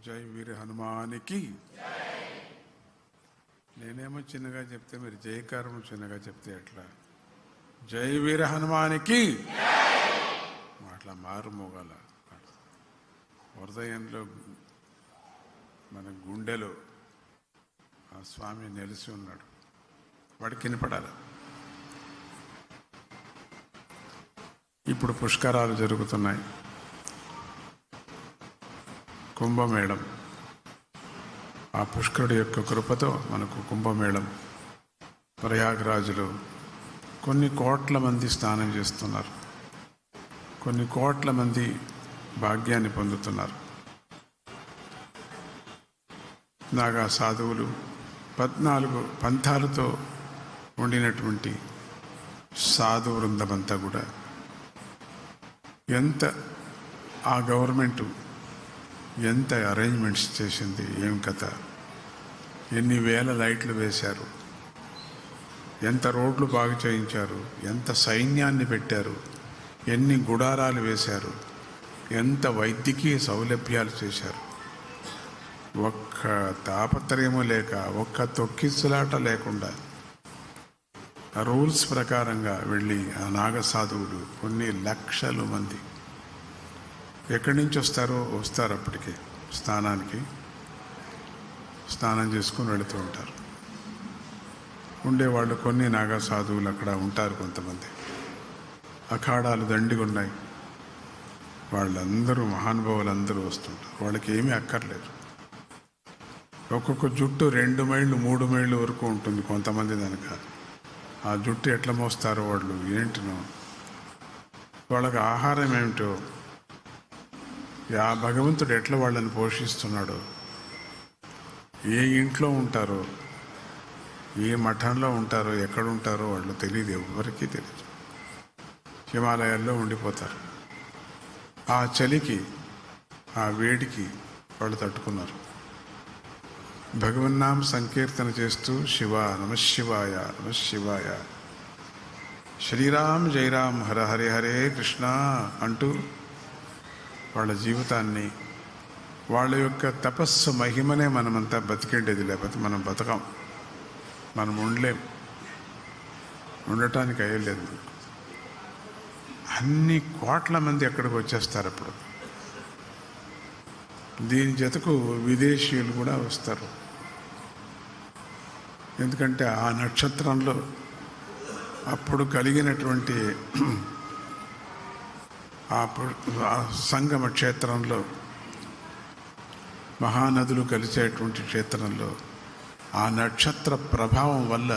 జై వీర హనుమానికి. నేనేమో చిన్నగా చెప్తే మీరు జయకారం చిన్నగా చెప్తే ఎట్లా? జై వీర హనుమానికి అట్లా మారుమోగాల. హృదయంలో మన గుండెలో ఆ స్వామి నిలిచి ఉన్నాడు, వాడికి వినపడాలి. ఇప్పుడు పుష్కరాలు జరుగుతున్నాయి. కుంభమేళం, ఆ పుష్కరుడి యొక్క కృపతో మనకు కుంభమేళం. ప్రయాగరాజులో కొన్ని కోట్ల మంది స్నానం చేస్తున్నారు, కొన్ని కోట్ల మంది భాగ్యాన్ని పొందుతున్నారు. నాగా సాధువులు 14 పంథాలతో ఉండినటువంటి సాధు వృందమంతా కూడా ఎంత ఆ గవర్నమెంటు ఎంత అరేంజ్మెంట్స్ చేసింది, ఏం కథ, ఎన్ని వేల లైట్లు వేశారు, ఎంత రోడ్లు బాగు చేయించారు, ఎంత సైన్యాన్ని పెట్టారు, ఎన్ని గుడారాలు వేశారు, ఎంత వైద్యకీయ సౌలభ్యాలు చేశారు. ఒక్క తాపత్రయము లేక, ఒక్క తొక్కిసలాట లేకుండా ఆ రూల్స్ ప్రకారంగా వెళ్ళి ఆ నాగసాధువులు కొన్ని లక్షల మంది ఎక్కడి నుంచి వస్తారు అప్పటికే స్నానానికి, స్నానం చేసుకుని వెళుతూ ఉంటారు. ఉండేవాళ్ళు కొన్ని నాగా సాధువులు అక్కడ ఉంటారు. కొంతమంది అఖాడాలు దండిగా ఉన్నాయి, వాళ్ళందరూ మహానుభావులందరూ వస్తుంటారు. వాళ్ళకి ఏమీ అక్కర్లేదు. ఒక్కొక్క జుట్టు 2 మైళ్ళు 3 మైళ్ళు వరకు ఉంటుంది కొంతమంది దానిక. ఆ జుట్టు ఎట్లా మోస్తారో వాళ్ళు, ఏంటినో వాళ్ళకి ఆహారం ఏమిటో, ఆ భగవంతుడు ఎట్లా వాళ్ళని పోషిస్తున్నాడో, ఏ ఇంట్లో ఉంటారో, ఏ మఠంలో ఉంటారో, ఎక్కడ ఉంటారో వాళ్ళు తెలియదు, ఎవరికీ తెలియదు. హిమాలయాల్లో ఉండిపోతారు. ఆ చలికి, ఆ వేడికి వాళ్ళు తట్టుకున్నారు. భగవన్నామ సంకీర్తన చేస్తూ శివ నమశివాయ నమశివాయ, శ్రీరామ్ జయరామ్ హర హరే హరే కృష్ణ అంటూ వాళ్ళ జీవితాన్ని, వాళ్ళ యొక్క తపస్సు మహిమనే మనమంతా బతికేండేది. లేకపోతే మనం బతకం, మనం ఉండలేం, ఉండటానికి అయ్యలేదు. అన్ని కోట్ల మంది ఎక్కడికి వచ్చేస్తారు అప్పుడు. దీని జతకు విదేశీయులు కూడా వస్తారు. ఎందుకంటే ఆ నక్షత్రంలో అప్పుడు కలిగినటువంటి ఆ సంగమ క్షేత్రంలో, మహానదులు కలిసేటువంటి క్షేత్రంలో ఆ నక్షత్ర ప్రభావం వల్ల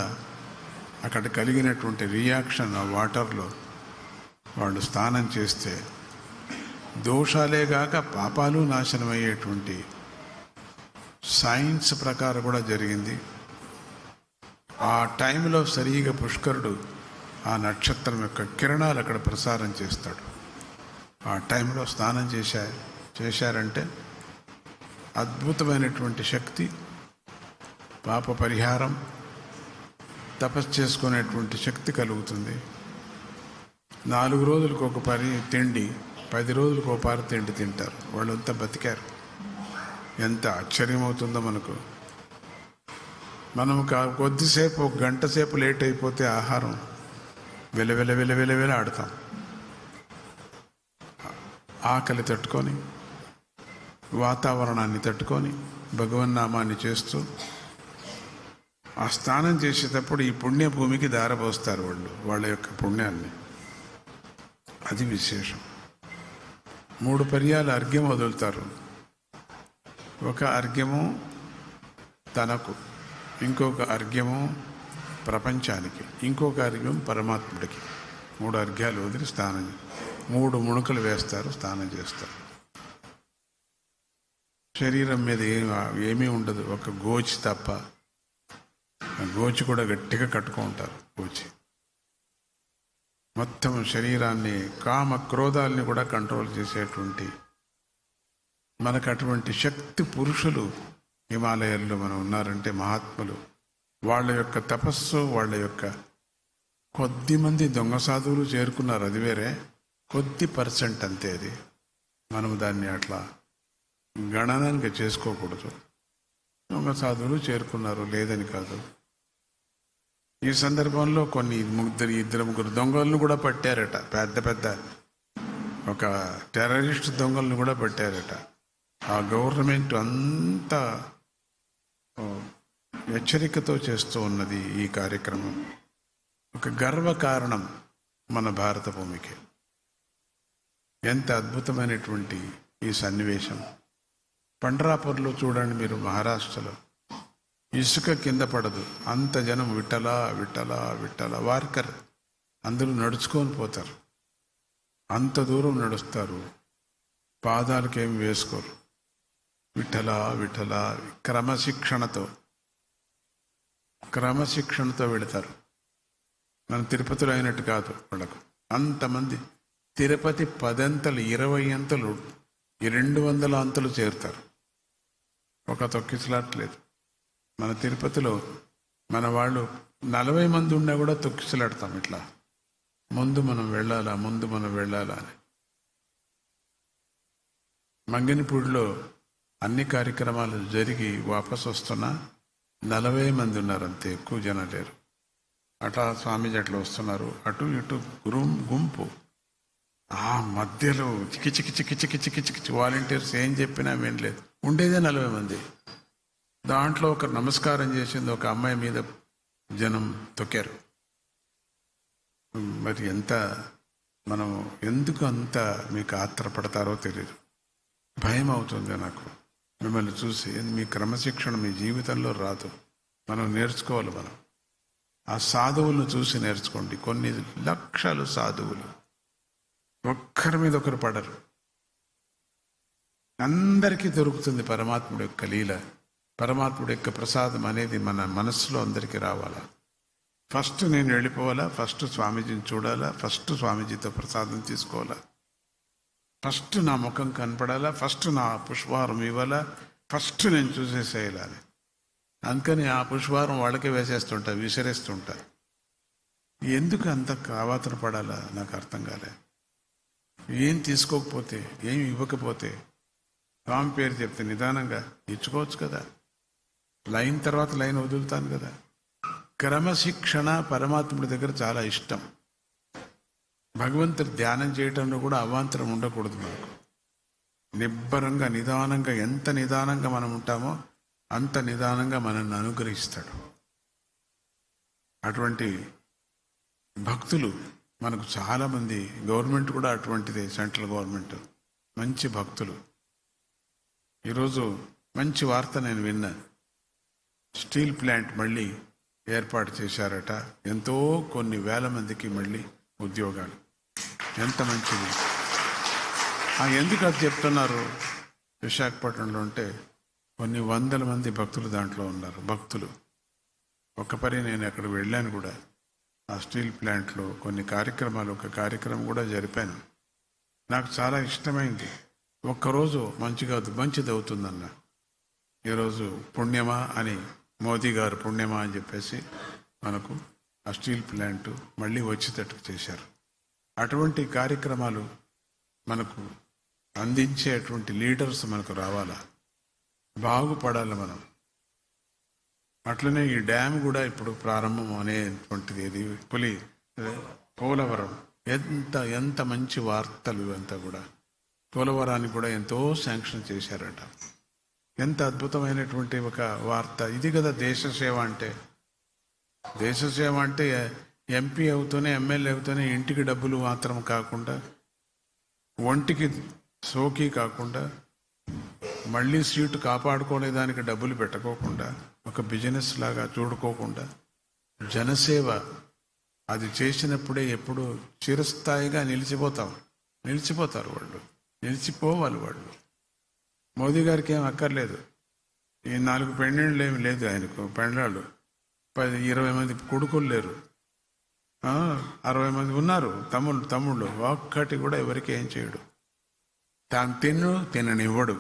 అక్కడ కలిగినటువంటి రియాక్షన్, ఆ వాటర్లో వాళ్ళు స్నానం చేస్తే దోషాలే కాక పాపాలు నాశనమయ్యేటువంటి సైన్స్ ప్రకారం కూడా జరిగింది. ఆ టైంలో సరిగా పుష్కరుడు ఆ నక్షత్రం యొక్క కిరణాలు అక్కడ ప్రసారం చేస్తాడు. ఆ టైంలో స్నానం చేశారంటే అద్భుతమైనటువంటి శక్తి, పాప పరిహారం, తపస్సు చేసుకునేటువంటి శక్తి కలుగుతుంది. 4 రోజులకు ఒక తిండి, 10 రోజులకు ఒక పారి తిండి తింటారు. వాళ్ళంతా బతికారు. ఎంత ఆశ్చర్యమవుతుందో మనకు. మనం కొద్దిసేపు, 1 గంట సేపు లేట్ అయిపోతే ఆహారం వెలవెల ఆడతాం. ఆకలి తట్టుకొని, వాతావరణాన్ని తట్టుకొని, భగవన్నామాన్ని చేస్తూ ఆ స్నానం చేసేటప్పుడు ఈ పుణ్యభూమికి దారపోస్తారు వాళ్ళ యొక్క పుణ్యాన్ని. అది విశేషం. 3 పర్యాలు అర్ఘ్యం వదులుతారు. ఒక అర్ఘ్యము తనకు, ఇంకొక అర్ఘ్యము ప్రపంచానికి, ఇంకొక అర్ఘ్యం పరమాత్ముడికి. 3 అర్ఘ్యాలు వదిలి 3 ముణుకలు వేస్తారు, స్నానం చేస్తారు. శరీరం మీద ఏమీ ఉండదు, ఒక గోచి తప్ప. గోచి కూడా గట్టిగా కట్టుకుంటారు. గోచి మొత్తం శరీరాన్ని, కామ క్రోధాలని కూడా కంట్రోల్ చేసేటువంటి, మనకు అటువంటి శక్తి పురుషులు హిమాలయాల్లో మనం ఉన్నారంటే మహాత్ములు. వాళ్ళ యొక్క తపస్సు, వాళ్ళ యొక్క కొద్దిమంది దొంగ సాధువులు చేరుకున్నారు, అది వేరే, కొద్ది % అంతే. అది మనం దాన్ని అట్లా గణనంగా చేసుకోకూడదు. దొంగ సాధువులు చేరుకున్నారు, లేదని కాదు. ఈ సందర్భంలో కొన్ని ఇద్దరు ముగ్గురు దొంగలను కూడా పట్టారట. పెద్ద పెద్ద ఒక టెర్రరిస్ట్ దొంగలను కూడా పట్టారట. ఆ గవర్నమెంట్ అంతా హెచ్చరికతో చేస్తూ ఉన్నది ఈ కార్యక్రమం. ఒక గర్వ కారణం మన భారత భూమికి. ఎంత అద్భుతమైనటువంటి ఈ సన్నివేశం. పండ్రాపూర్లో చూడండి మీరు, మహారాష్ట్రలో ఇసుక కింద పడదు, అంత జనం విఠలా విఠలా విఠలా వార్కర్ అందరూ నడుచుకొని పోతారు. అంత దూరం నడుస్తారు, పాదాలకేమి వేసుకోరు. విఠలా విఠలా క్రమశిక్షణతో వెళతారు. మన తిరుపతిలో అయినట్టు కాదు వాళ్ళకు. అంతమంది తిరుపతి 10 అంతలు 20 అంతలు 200 అంతలు చేరుతారు. ఒక తొక్కిసలాట్లేదు. మన తిరుపతిలో మన వాళ్ళు 40 మంది ఉన్నా కూడా తొక్కిసలాడతాం ఇట్లా, ముందు మనం వెళ్ళాలా అని. మంగినపూడిలో అన్ని కార్యక్రమాలు జరిగి వాపసు వస్తున్నా 40 మంది ఉన్నారు, అంతే, ఎక్కువ జనం లేరు. అట్లా స్వామీజీ అట్లా వస్తున్నారు, అటు ఇటు గుంపు. ఆ మధ్యలో చికి వాలంటీర్స్ ఏం చెప్పినా వినలేదు. ఉండేదే 40 మంది. దాంట్లో ఒక నమస్కారం చేసింది ఒక అమ్మాయి మీద జనం తొక్కారు. మరి మనం ఎందుకు అంత మీకు ఆత్రపడతారో తెలియదు. భయం అవుతుంది నాకు మిమ్మల్ని చూసి. మీ క్రమశిక్షణ మీ జీవితంలో రాదు. మనం నేర్చుకోవాలి. మనం ఆ సాధువులను చూసి నేర్చుకోండి. కొన్ని లక్షలు సాధువులు ఒక్కరి మీద ఒకరు పడరు. అందరికీ దొరుకుతుంది పరమాత్ముడి యొక్క లీల, పరమాత్ముడి యొక్క ప్రసాదం అనేది మన మనస్సులో అందరికీ రావాలా. ఫస్ట్ నేను వెళ్ళిపోవాలా, ఫస్ట్ స్వామీజీని చూడాలా, ఫస్ట్ స్వామీజీతో ప్రసాదం తీసుకోవాలా, ఫస్ట్ నా ముఖం కనపడాలా, ఫస్ట్ నా పుష్పహారం ఇవ్వాలా, ఫస్ట్ నేను చూసేసేయాలని. అందుకని ఆ పుష్పహారం వాళ్ళకే వేసేస్తుంటా, విసిరేస్తుంటా. ఎందుకు అంత కావాతన పడాలా నాకు అర్థం కాలే. ఏం తీసుకోకపోతే, ఏం ఇవ్వకపోతే, స్వామి పేరు చెప్తే నిదానంగా ఇచ్చుకోవచ్చు కదా. లైన్ తర్వాత లైన్ వదులుతాను కదా. క్రమశిక్షణ పరమాత్ముడి దగ్గర చాలా ఇష్టం. భగవంతుడు ధ్యానం చేయటంలో కూడా అవాంతరం ఉండకూడదు మనకు. నిబ్బరంగా నిదానంగా, ఎంత నిదానంగా మనం ఉంటామో అంత నిదానంగా మనల్ని అనుగ్రహిస్తాడు. అటువంటి భక్తులు మనకు చాలామంది, గవర్నమెంట్ కూడా అటువంటిదే, సెంట్రల్ గవర్నమెంట్ మంచి భక్తులు. ఈరోజు మంచి వార్త నేను విన్నా. స్టీల్ ప్లాంట్ మళ్ళీ ఏర్పాటు చేశారట. ఎంతో కొన్ని వేల మందికి మళ్ళీ ఉద్యోగాలు. ఎంత మంచిది. ఎందుకు అది చెప్తున్నారు? విశాఖపట్నంలో ఉంటే కొన్ని 100 మంది భక్తులు దాంట్లో ఉన్నారు. భక్తులు ఒక్కపరి నేను అక్కడ వెళ్ళాను కూడా. ఆ స్టీల్ ప్లాంట్లో కొన్ని కార్యక్రమాలు, ఒక కార్యక్రమం కూడా జరిపాను. నాకు చాలా ఇష్టమైంది. ఒక్కరోజు మంచిది అవుతుందన్న. ఈరోజు పుణ్యమా అని, మోదీ గారు పుణ్యమా అని చెప్పేసి మనకు ఆ స్టీల్ ప్లాంట్ మళ్ళీ వచ్చేటట్టు చేశారు. అటువంటి కార్యక్రమాలు మనకు అందించేటువంటి లీడర్స్ మనకు రావాలా, బాగుపడాలి మనం. అట్లనే ఈ డ్యామ్ కూడా ఇప్పుడు ప్రారంభం అనేటువంటిది. ఇది పోలవరం ఎంత మంచి వార్తలు అంతా కూడా. పోలవరానికి కూడా ఎంతో శాంక్షన్ చేశారట. ఎంత అద్భుతమైనటువంటి ఒక వార్త ఇది కదా దేశ సేవ అంటే. దేశ సేవ అంటే ఎంపీ అవుతూనే, ఎమ్మెల్యే అవుతూనే ఇంటికి డబ్బులు మాత్రం కాకుండా, ఒంటికి సోకి కాకుండా, మళ్ళీ సీటు కాపాడుకునే దానికి డబ్బులు పెట్టకోకుండా, ఒక బిజినెస్ లాగా చూడుకోకుండా, జనసేవ అది చేసినప్పుడే ఎప్పుడు చిరస్థాయిగా నిలిచిపోతారు వాళ్ళు. నిలిచిపోవాలి వాళ్ళు. మోదీ గారికి ఏం అక్కర్లేదు. ఈ 4 పెళ్ళిళ్ళు ఏమి లేదు ఆయనకు. పెళ్ళాళ్ళు 10-20 మంది కొడుకులు లేరు. 60 మంది ఉన్నారు తమ్ముళ్ళు. ఒక్కటి కూడా ఎవరికి ఏం చేయడు. తాను తిననివ్వడు.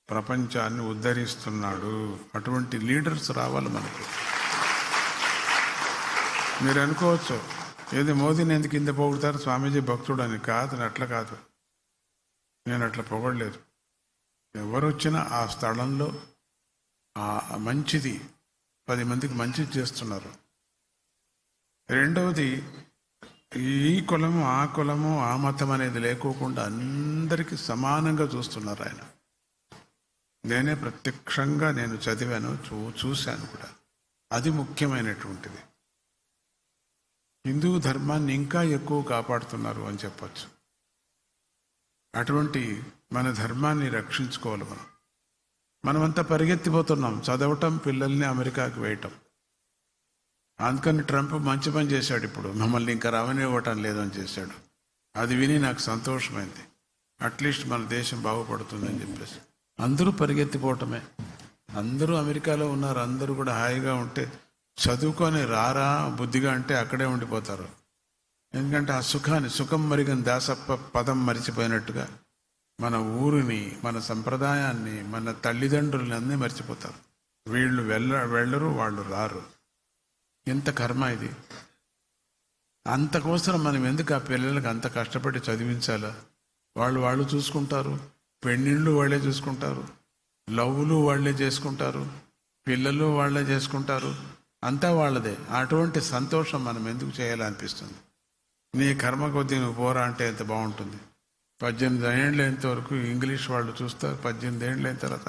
ప్రపంచాన్ని ఉద్ధరిస్తున్నాడు. అటువంటి లీడర్స్ రావాలి మనకు. మీరు అనుకోవచ్చు, ఏది మోదీని ఎందుకు కింద పొగుడతారు, స్వామీజీ భక్తుడు అని. కాదు, అట్లా కాదు. నేను అట్లా పొగడలేదు. ఎవరు వచ్చినా ఆ స్థలంలో ఆ మంచిది 10 మందికి మంచిది చేస్తున్నారు. రెండవది, ఈ కులము ఆ కులము ఆ మతం అనేది లేకోకుండా అందరికీ సమానంగా చూస్తున్నారు ఆయన. నేనే ప్రత్యక్షంగా నేను చదివాను, చూశాను కూడా. అది ముఖ్యమైనటువంటిది. హిందూ ధర్మాన్ని ఇంకా ఎక్కువ కాపాడుతున్నారు అని చెప్పచ్చు. అటువంటి మన ధర్మాన్ని రక్షించుకోవాలి. మనమంతా పరిగెత్తిపోతున్నాం, చదవటం, పిల్లల్ని అమెరికాకి వేయటం. అందుకని ట్రంప్ మంచి పని చేశాడు. ఇప్పుడు మమ్మల్ని ఇంకా రావనివ్వటం లేదని చేశాడు. అది విని నాకు సంతోషమైంది. అట్లీస్ట్ మన దేశం బాగుపడుతుందని చెప్పేసి. అందరూ పరిగెత్తిపోవటమే. అందరూ అమెరికాలో ఉన్నారు. అందరూ కూడా హాయిగా ఉంటే, చదువుకొని రారా బుద్ధిగా అంటే అక్కడే ఉండిపోతారు. ఎందుకంటే ఆ సుఖం మరిగని దాసప్ప పదం మరిచిపోయినట్టుగా మన ఊరిని, మన సంప్రదాయాన్ని, మన తల్లిదండ్రులని అన్నీ మర్చిపోతారు. వీళ్ళు వెళ్ళరు, వాళ్ళు రారు. ఎంత కర్మ ఇది! అంతకోసం మనం ఎందుకు ఆ పిల్లలకు అంత కష్టపడి చదివించాలా? వాళ్ళు చూసుకుంటారు. పెళ్ళిళ్ళు వాళ్ళే చూసుకుంటారు. లవ్లు వాళ్ళే చేసుకుంటారు. పిల్లలు వాళ్ళే చేసుకుంటారు. అంతా వాళ్ళదే. అటువంటి సంతోషం మనం ఎందుకు చేయాలనిపిస్తుంది? నీ కర్మ కొద్దీ నువ్వు పోరా అంటే ఎంత బాగుంటుంది. 18 ఏళ్ళు అయినంత వరకు ఇంగ్లీష్ వాళ్ళు చూస్తారు. 18 ఏళ్ళు అయిన తర్వాత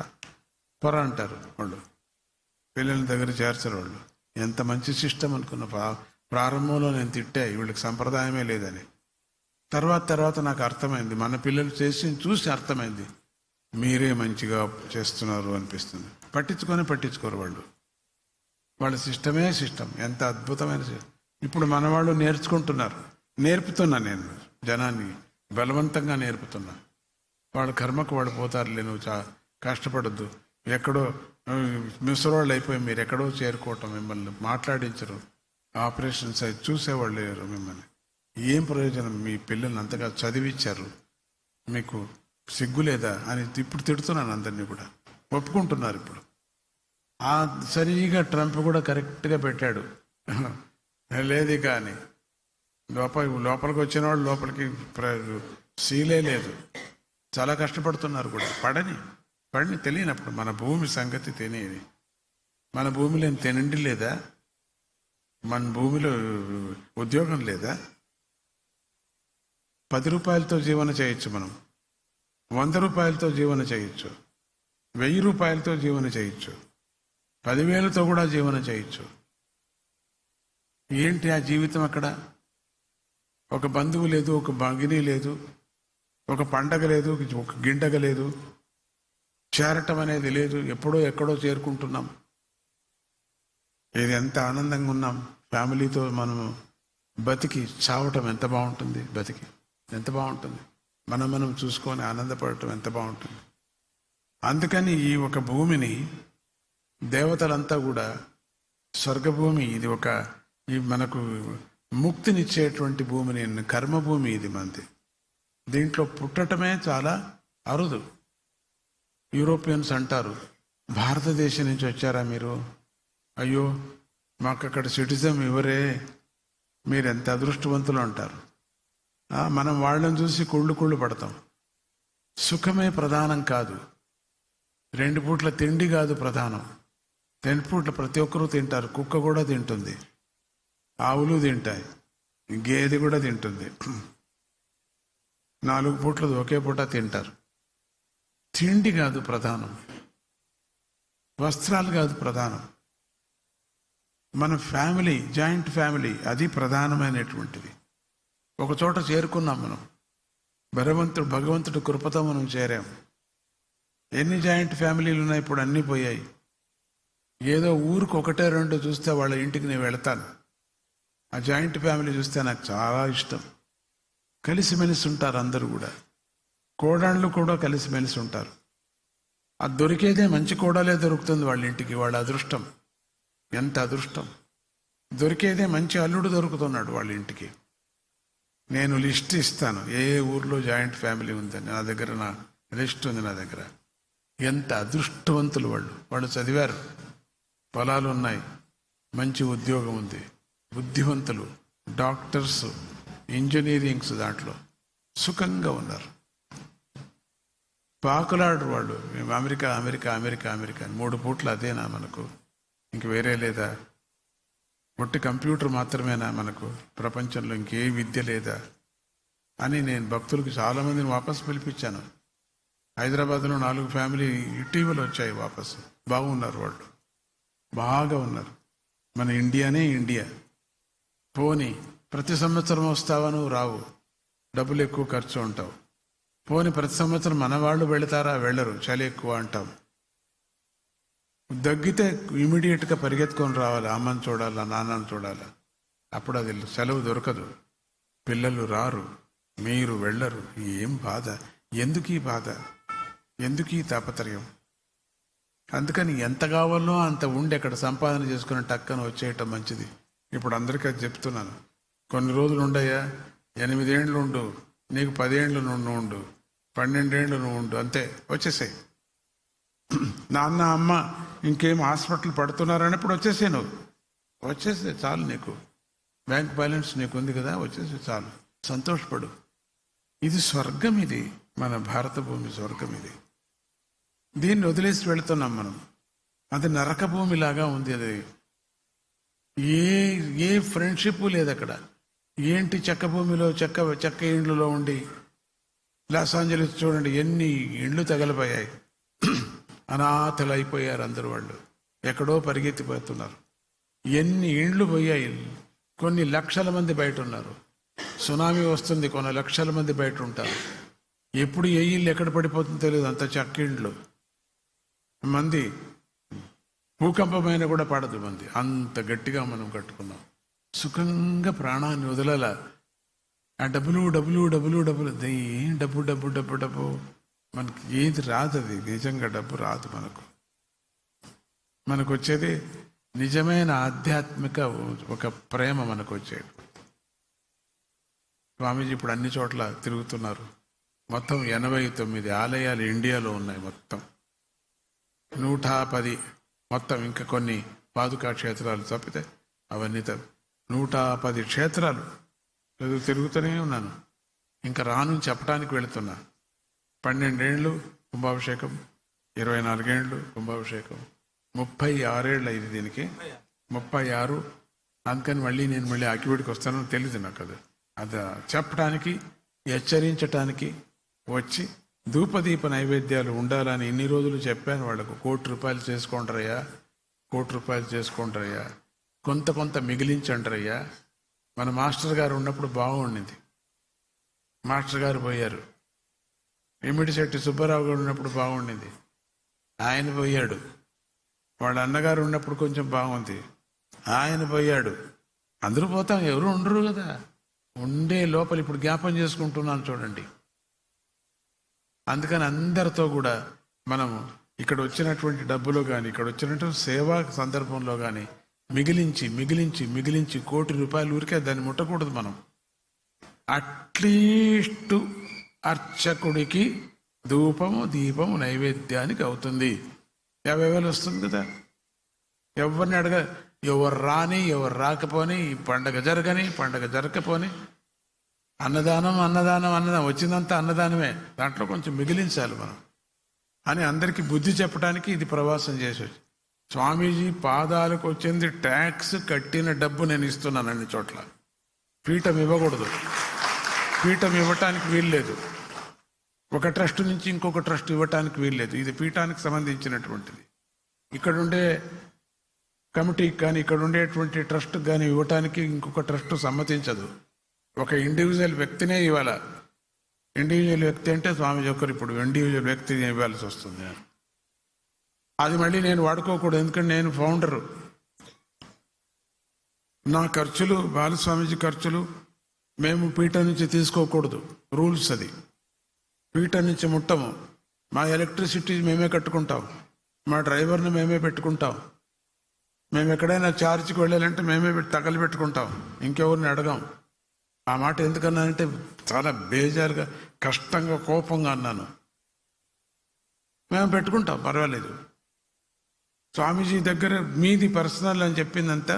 పొర అంటారు వాళ్ళు. పిల్లల దగ్గర చేర్చరు వాళ్ళు. ఎంత మంచి సిస్టమ్ అనుకున్న. ప్రారంభంలో నేను తిట్టా, వీళ్ళకి సంప్రదాయమే లేదని. తర్వాత నాకు అర్థమైంది. మన పిల్లలు చూసి అర్థమైంది. మీరే మంచిగా చేస్తున్నారు అనిపిస్తుంది. పట్టించుకోరు వాళ్ళు. వాళ్ళ సిస్టమే సిస్టమ్. ఎంత అద్భుతమైన సిస్టమ్. ఇప్పుడు మన వాళ్ళు నేర్పుతున్నా నేను జనాన్ని, బలవంతంగా నేర్పుతున్నా. వాళ్ళ కర్మకు వాళ్ళు పోతారులే, నువ్వు కష్టపడద్దు. ఎక్కడో ముసలోళ్ళు అయిపోయి మీరు ఎక్కడో చేరుకోవటం, మిమ్మల్ని మాట్లాడించరు, ఆపరేషన్స్ అయి చూసేవాళ్ళు లేరు మిమ్మల్ని. ఏం ప్రయోజనం? మీ పిల్లల్ని అంతగా చదివించారు, మీకు సిగ్గు లేదా అని ఇప్పుడు తిడుతున్నాను అందరినీ కూడా. ఒప్పుకుంటున్నారు ఇప్పుడు. సరిగా ట్రంప్ కూడా కరెక్ట్గా పెట్టాడు. లేదు కానీ లోపలికి వచ్చిన వాళ్ళు లోపలికి సీలే లేదు. చాలా కష్టపడుతున్నారు కూడా. పడని తెలియనప్పుడు మన భూమి సంగతి తెలియని. మన భూమిలో తినండి లేదా? మన భూమిలో ఉద్యోగం లేదా? 10 రూపాయలతో జీవన చేయొచ్చు మనం. 100 రూపాయలతో జీవన చేయొచ్చు. 1000 రూపాయలతో జీవన చేయొచ్చు. 10,000తో కూడా జీవన చేయొచ్చు. ఏంటి ఆ జీవితం? అక్కడ ఒక బంధువు లేదు, ఒక భగిని లేదు, ఒక పండగ లేదు, ఒక గిండగ లేదు, చేరటం అనేది లేదు. ఎక్కడో చేరుకుంటున్నాం. ఇది ఎంత ఆనందంగా ఉన్నాం. ఫ్యామిలీతో మనము బతికి చావటం ఎంత బాగుంటుంది. ఎంత బాగుంటుంది. మనం చూసుకొని ఆనందపడటం ఎంత బాగుంటుంది. అందుకని ఈ ఒక భూమిని దేవతలంతా కూడా స్వర్గభూమి, ఇది మనకు ముక్తినిచ్చేటువంటి భూమిని, కర్మభూమి ఇది మనది. దీంట్లో పుట్టటమే చాలా అరుదు. యూరోపియన్స్ అంటారు, భారతదేశం నుంచి వచ్చారా మీరు? అయ్యో మాకు అక్కడ సిటిజన్ ఇవ్వరే, మీరు ఎంత అదృష్టవంతులు అంటారు. మనం వాళ్ళని చూసి కుళ్ళు పడతాం. సుఖమే ప్రధానం కాదు. 2 పూట్ల తిండి కాదు ప్రధానం. 2 పూట్ల ప్రతి ఒక్కరూ తింటారు. కుక్క కూడా తింటుంది, ఆవులు తింటాయి, గేదె కూడా తింటుంది. 4 పూట్ల ఒకే పూట తింటారు. తిండి కాదు ప్రధానం, వస్త్రాలు కాదు ప్రధానం. మన ఫ్యామిలీ, జాయింట్ ఫ్యామిలీ, అది ప్రధానమైనటువంటిది. ఒక చోట చేరుకున్నాం మనం. భగవంతుడి కృపతో మనం చేరాం. ఎన్ని జాయింట్ ఫ్యామిలీలు ఉన్నాయి ఇప్పుడు? అన్నీ పోయాయి. ఏదో ఊరికి 1-2 చూస్తే వాళ్ళ ఇంటికి నేను వెళతాను. ఆ జాయింట్ ఫ్యామిలీ చూస్తే నాకు చాలా ఇష్టం. కలిసిమెలిసి ఉంటారు అందరూ కూడా. కోడళ్ళు కూడా కలిసిమెలిసి ఉంటారు. అది దొరికేదే, మంచి కోడలే దొరుకుతుంది వాళ్ళ ఇంటికి. వాళ్ళ అదృష్టం, ఎంత అదృష్టం. దొరికేదే మంచి అల్లుడు దొరుకుతున్నాడు వాళ్ళ ఇంటికి. నేను లిస్ట్ ఇస్తాను, ఏ ఊర్లో జాయింట్ ఫ్యామిలీ ఉందని. నా దగ్గర నా లిస్ట్ ఉంది నా దగ్గర. ఎంత అదృష్టవంతులు వాళ్ళు చదివారు, పొలాలు ఉన్నాయి, మంచి ఉద్యోగం ఉంది, బుద్ధివంతులు, డాక్టర్స్, ఇంజనీరింగ్స్, దాంట్లో సుఖంగా ఉన్నారు. పాకులాడు వాళ్ళు. మేము అమెరికా అమెరికా అమెరికా అమెరికా అని 3 పూట్లు అదేనా మనకు? ఇంక వేరే లేదా? ఒట్టి కంప్యూటర్ మాత్రమేనా మనకు? ప్రపంచంలో ఇంకే విద్య లేదా అని నేను భక్తులకు చాలామందిని వాపసు పిలిపించాను. హైదరాబాద్లో 4 ఫ్యామిలీ ఇటీవల వచ్చాయి వాపసు. బాగున్నారు వాళ్ళు, బాగా ఉన్నారు. మన ఇండియానే ఇండియా. పోనీ ప్రతి సంవత్సరం వస్తావా? నువ్వు రావు, డబ్బులు ఎక్కువ ఖర్చు ఉంటావు. పోనీ ప్రతి సంవత్సరం మన వాళ్ళు వెళతారా? వెళ్ళరు, చలి ఎక్కువ అంటాం. దగ్గితే ఇమీడియట్గా పరిగెత్తుకొని రావాలి, అమ్మని చూడాలా, నాన్నని చూడాలా. అప్పుడు అది సెలవు దొరకదు, పిల్లలు రారు, మీరు వెళ్ళరు. ఏం బాధ! ఎందుకు ఈ బాధ? ఎందుకు ఈ తాపత్రయం? అందుకని ఎంత కావాలో అంత ఉండి అక్కడ సంపాదన చేసుకుని టక్కన వచ్చేయటం మంచిది. ఇప్పుడు అందరికీ అది చెప్తున్నాను. కొన్ని రోజులు ఉండయ్యా, 8 ఏళ్ళు ఉండు, నీకు 10 ఏళ్ళు నువ్వు ఉండు, 12 ఏళ్ళు నువ్వు ఉండు, అంతే వచ్చేసాయి. నాన్న అమ్మ ఇంకేం హాస్పిటల్ పడుతున్నారన్నప్పుడు వచ్చేసే, నువ్వు వచ్చేసే చాలు. నీకు బ్యాంక్ బ్యాలెన్స్ నీకు ఉంది కదా, వచ్చేసే చాలు, సంతోషపడు. ఇది స్వర్గం, ఇది మన భారత భూమి స్వర్గం. ఇది దీన్ని వదిలేసి వెళుతున్నాం మనం. అది నరక భూమిలాగా ఉంది. అది ఏ ఫ్రెండ్షిప్ లేదు అక్కడ. ఏంటి చెక్క భూమిలో చెక్క ఇండ్లలో ఉండి, లాస్ ఏంజలీస్ చూడండి ఎన్ని ఇండ్లు తగలిపోయాయి, అనాథలు అయిపోయారు అందరు. వాళ్ళు ఎక్కడో పరిగెత్తిపోతున్నారు. ఎన్ని ఇండ్లు పోయాయి, కొన్ని లక్షల మంది బయట ఉన్నారు. సునామీ వస్తుంది, కొన్ని లక్షల మంది బయట ఉంటారు. ఎప్పుడు ఏ ఇల్లు ఎక్కడ పడిపోతుందో తెలియదు, అంత చెక్క ఇండ్లు. మంది భూకంపమైన కూడా పడదు మంది, అంత గట్టిగా మనం కట్టుకున్నాం. సుఖంగా ప్రాణాన్ని వదలాల. ఆ డబ్బులు డబ్బులు డబ్బులు డబ్బులు, ఏం డబ్బు డబ్బు డబ్బు డబ్బు, మనకి ఏది రాదు. అది నిజంగా డబ్బు రాదు మనకు. మనకు వచ్చేది నిజమైన ఆధ్యాత్మిక ఒక ప్రేమ మనకు వచ్చేది. స్వామీజీ ఇప్పుడు అన్ని చోట్ల తిరుగుతున్నారు. మొత్తం 89 ఆలయాలు ఇండియాలో ఉన్నాయి. మొత్తం 110 మొత్తం, ఇంకా కొన్ని పాదుకా క్షేత్రాలు తప్పితే అవన్నీ 110 క్షేత్రాలు తిరుగుతూనే ఉన్నాను. ఇంకా రాను చెప్పడానికి వెళుతున్నా. 12 ఏళ్ళు కుంభాభిషేకం, 24 ఏళ్ళు కుంభాభిషేకం, 36 ఏళ్ళు అయింది దీనికి, 36. అందుకని మళ్ళీ ఆకివీడికి వస్తానని తెలియదు నాకు. అది చెప్పడానికి, హెచ్చరించటానికి వచ్చి ధూపదీప నైవేద్యాలు ఉండాలని ఇన్ని రోజులు చెప్పాను వాళ్ళకు. 1 కోటి రూపాయలు చేసుకుంటారయ్యా, 1 కోటి రూపాయలు చేసుకుంటారయ్యా, కొంత మిగిలించంటారయ్యా. మన మాస్టర్ గారు ఉన్నప్పుడు బాగుండింది. మాస్టర్ గారు పోయారు. ఇమిడిశెట్టి సుబ్బారావు గారు ఉన్నప్పుడు బాగుండింది, ఆయన పోయాడు. వాళ్ళ అన్నగారు ఉన్నప్పుడు కొంచెం బాగుంది, ఆయన పోయాడు. అందరూ పోతాం, ఎవరు ఉండరు కదా. ఉండే లోపల ఇప్పుడు జ్ఞాపం చేసుకుంటున్నాను చూడండి. అందుకని అందరితో కూడా మనము ఇక్కడ వచ్చినటువంటి డబ్బులో కానీ, ఇక్కడ వచ్చినటువంటి సేవా సందర్భంలో కానీ మిగిలించి 1 కోటి రూపాయలు ఊరికే దాన్ని ముట్టకూడదు మనం. అట్లీస్ట్ అర్చకుడికి ధూపము దీపము నైవేద్యానికి అవుతుంది. 50,000 వస్తుంది కదా. ఎవరిని అడగ, ఎవరు రాని ఎవరు రాకపోని, పండగ జరగకపోని, అన్నదానం వచ్చిందంతా అన్నదానమే, దాంట్లో కొంచెం మిగిలించాలి మనం అని అందరికీ బుద్ధి చెప్పడానికి ఇది ప్రవాసం చేసి. స్వామీజీ పాదాలకు వచ్చింది ట్యాక్స్ కట్టిన డబ్బు నేను ఇస్తున్నాను అన్ని చోట్ల. పీఠం ఇవ్వకూడదు, పీఠం ఇవ్వటానికి వీల్లేదు. ఒక ట్రస్ట్ నుంచి ఇంకొక ట్రస్ట్ ఇవ్వటానికి వీల్లేదు. ఇది పీఠానికి సంబంధించినటువంటిది. ఇక్కడుండే కమిటీకి కానీ, ఇక్కడ ఉండేటువంటి ట్రస్ట్ కానీ ఇవ్వటానికి ఇంకొక ట్రస్ట్ సమ్మతించదు. ఒక ఇండివిజువల్ వ్యక్తినే ఇవ్వాల. ఇండివిజువల్ వ్యక్తి అంటే స్వామీజీ ఒకరు ఇప్పుడు ఇండివిజువల్ వ్యక్తిని ఇవ్వాల్సి వస్తుంది. అది మళ్ళీ నేను వాడుకోకూడదు, ఎందుకంటే నేను ఫౌండరు. నా ఖర్చులు, బాలస్వామీజీ ఖర్చులు మేము పీఠం నుంచి తీసుకోకూడదు, రూల్స్. అది పీఠం నుంచి ముట్టము. మా ఎలక్ట్రిసిటీ మేమే కట్టుకుంటాం, మా డ్రైవర్ని మేమే పెట్టుకుంటాం, మేము ఎక్కడైనా ఛార్జ్కి వెళ్ళాలంటే మేమే తగలబెట్టుకుంటాం, ఇంకెవరిని అడగాం. ఆ మాట ఎందుకన్నానంటే చాలా బేజారుగా, కష్టంగా, కోపంగా అన్నాను. మేము పెట్టుకుంటాం, పర్వాలేదు. స్వామీజీ దగ్గర మీది పర్సనల్ అని చెప్పిందంతా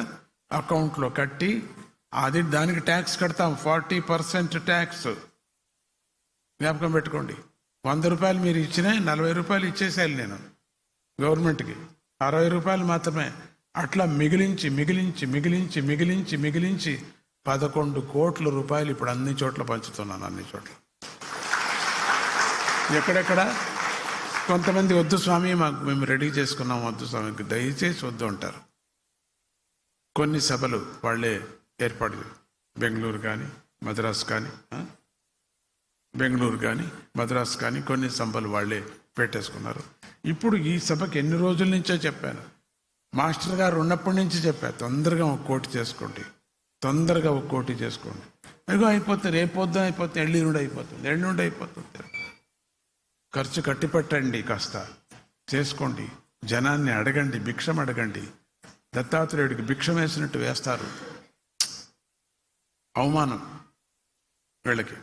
అకౌంట్లో కట్టి దానికి ట్యాక్స్ కడతాం, 40% ట్యాక్స్. జ్ఞాపకం పెట్టుకోండి. 100 రూపాయలు మీరు ఇచ్చినా 40 రూపాయలు ఇచ్చేసేయాలి నేను గవర్నమెంట్కి, 60 రూపాయలు మాత్రమే. అట్లా మిగిలించి మిగిలించి మిగిలించి మిగిలించి మిగిలించి 11 కోట్ల రూపాయలు ఇప్పుడు అన్ని చోట్ల పంచుతున్నాను. అన్ని చోట్ల ఎక్కడెక్కడ కొంతమంది వద్దు స్వామి మాకు మేము రెడీ చేసుకున్నాం, వద్దు స్వామికి దయచేసి వద్దు అంటారు. కొన్ని సభలు వాళ్ళే ఏర్పాటు, బెంగళూరు కానీ మద్రాసు కానీ కొన్ని సభలు వాళ్ళే పెట్టేసుకున్నారు. ఇప్పుడు ఈ సభకి ఎన్ని రోజుల నుంచో చెప్పాను, మాస్టర్ గారు ఉన్నప్పటి నుంచి చెప్పాను, తొందరగా ఒక కోటి చేసుకోండి, తొందరగా ఒక కోటి చేసుకోండి. అదిగో అయిపోతుంది, రేపొద్దు అయిపోతుంది, ఎల్లుండి అయిపోతుంది. ఖర్చు కట్టి పెట్టండి, కాస్త చేసుకోండి, జనాన్ని అడగండి, భిక్షం అడగండి. దత్తాత్రేయుడికి భిక్షం వేసినట్టు వేస్తారు. అవమానం వీళ్ళకి.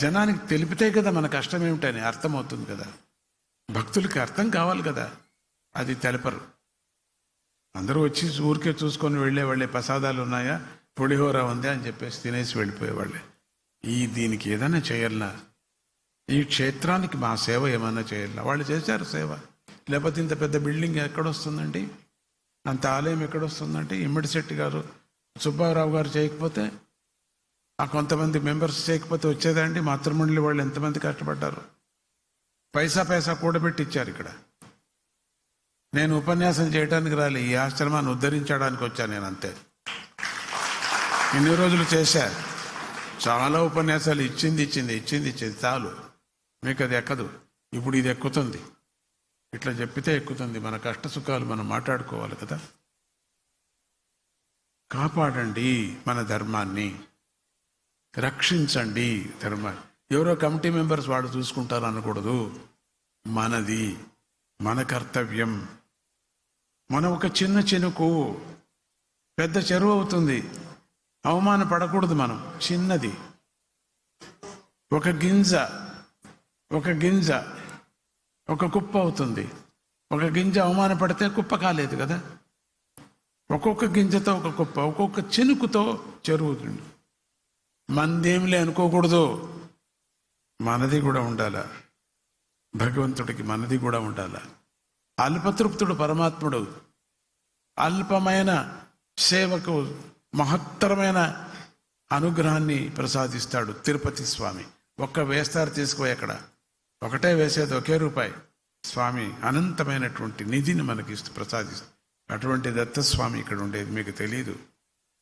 జనానికి తెలిపితే కదా మన కష్టం ఏమిటని అర్థమవుతుంది కదా, భక్తులకి అర్థం కావాలి కదా, అది తెలపరు. అందరూ వచ్చి ఊరికే చూసుకొని వెళ్ళే ప్రసాదాలు ఉన్నాయా, పులిహోర ఉంది అని చెప్పేసి తినేసి వెళ్ళిపోయేవాళ్ళే. దీనికి ఏదైనా చేయాలన్నా, ఈ క్షేత్రానికి మా సేవ ఏమన్నా చేయాలన్నా, వాళ్ళు చేశారు సేవ. లేకపోతే ఇంత పెద్ద బిల్డింగ్ ఎక్కడొస్తుందండి, అంత ఆలయం ఎక్కడొస్తుందంటే ఇమ్మడిశెట్టి గారు, సుబ్బారావు గారు చేయకపోతే, ఆ కొంతమంది మెంబర్స్ చేయకపోతే వచ్చేదండి. మాతృమండలి వాళ్ళు ఎంతమంది కష్టపడ్డారు, పైసా కూడబెట్టి ఇచ్చారు. ఇక్కడ నేను ఉపన్యాసం చేయడానికి రాలే, ఈ ఆశ్రమాన్ని ఉద్ధరించడానికి వచ్చాను నేను, అంతే. ఇన్ని రోజులు చేశా, చాలా ఉపన్యాసాలు ఇచ్చింది చాలు. మీకు అది ఎక్కదు, ఇప్పుడు ఇది ఎక్కుతుంది. ఇట్లా చెప్పితే ఎక్కుతుంది. మన కష్ట సుఖాలు మనం మాట్లాడుకోవాలి కదా. కాపాడండి మన ధర్మాన్ని, రక్షించండి ధర్మాన్ని. ఎవరో కమిటీ మెంబర్స్ వాడు చూసుకుంటారు అనకూడదు. మనది, మన కర్తవ్యం. మనం ఒక చిన్న చినుకు పెద్ద చెరువు అవుతుంది, అవమానపడకూడదు. మనం చిన్నది, ఒక గింజ ఒక కుప్ప అవుతుంది. ఒక గింజ అవమానపడితే కుప్ప కాలేదు కదా. ఒక్కొక్క గింజతో ఒక కుప్ప, ఒక్కొక్క చినుకుతో చెరువుతుంది. మందేమిలే అనుకోకూడదు, మనది కూడా ఉండాల. భగవంతుడికి మనది కూడా ఉండాల. అల్పతృప్తుడు పరమాత్ముడు. అల్పమైన సేవకు మహత్తరమైన అనుగ్రహాన్ని ప్రసాదిస్తాడు తిరుపతి స్వామి. వేస్తారు తీసుకుపోయి, అక్కడ ఒకటే వేసేది, ఒకే రూపాయి. స్వామి అనంతమైనటువంటి నిధిని మనకి ప్రసాదిస్తాడు. అటువంటి దత్తస్వామి ఇక్కడ ఉండేది మీకు తెలీదు.